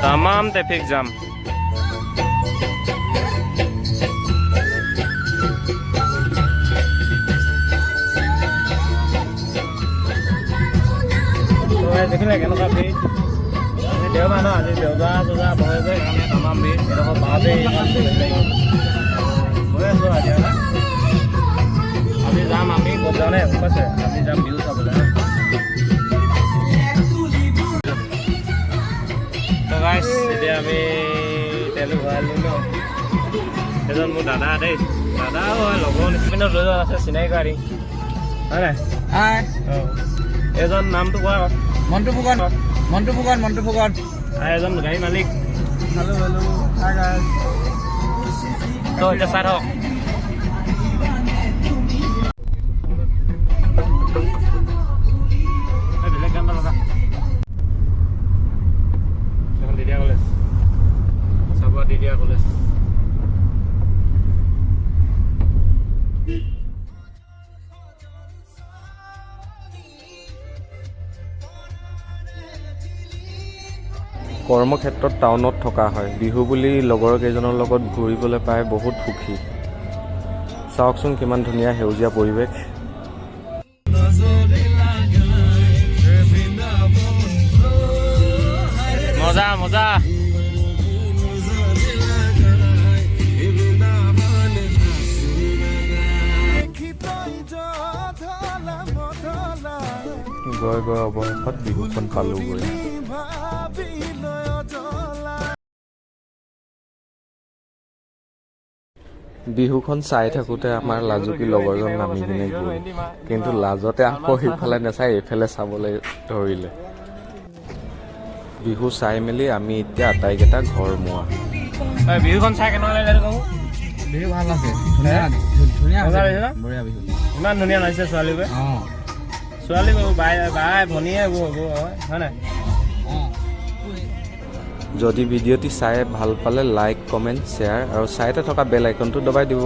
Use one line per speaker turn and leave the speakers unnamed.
तमाम traffic jam. देखिले केनेকুৱা ভিৰ আজি দেওবাৰ ন আজি দেওবাৰ বজাৰ বহে যে সেইকাৰণে তামাম ভিৰ এডোখৰ বাৰতে গৈ আছোঁ আজি আজি যাম আমি ক'ত যাওঁ নে গম পাইছে আমি যাম বিহু চাবলৈ তো গাইছ এতিয়া আমি তেলটো ভৰাই ল'লোঁ ন এজন মোৰ দাদা দেই দাদাও হয় লগৰ নিচিনা লৈ যোৱা আছে চিনাকি কৰা দিম হয় নাই অঁ এজন নামটো কোৱা
মন্টু ফুকন
আৰু এজন গাড়ী মালিক
হেল্ল' হাই গাইজ
তো এতিয়া চাই থাকক বেলেগ গান লগা এখন দিদিয়া কলেজ চাবুৱা দিদিয়া কলেজ
কৰ্মক্ষেত্ৰত টাউনত থকা হয় বিহু বুলি লগৰ কেইজনৰ লগত ঘূৰিবলৈ পাই বহুত সুখী চাওকচোন কিমান ধুনীয়া সেউজীয়া পৰিৱেশ
মজা মজা
গৈ গৈ অৱশেষত বিহুখন পালোগৈ বিহুখন চাই থাকোঁতে আমাৰ লাজুকী লগৰজন নামি কিনে গ'ল কিন্তু লাজতে আকৌ সিফালে নাচাই এইফালে চাবলৈ ধৰিলে বিহু চাই মেলি আমি এতিয়া আটাইকেইটা ঘৰ মোৱা
বিহুখন চাই কেনেকুৱা লাগিলে কওঁ
বিহু ভাল আছে ধুনীয়া বঢ়িয়া বিহু
ইমান ধুনীয়া লাগিছে ছোৱালীবোৰে ছোৱালী বাই ভনীয়ে হ'ব হয় নাই
যদি ভিডিঅ'টি চাই ভাল পালে লাইক কমেণ্ট শ্বেয়াৰ আৰু চাইতে থকা বেল আইকনটো দবাই দিব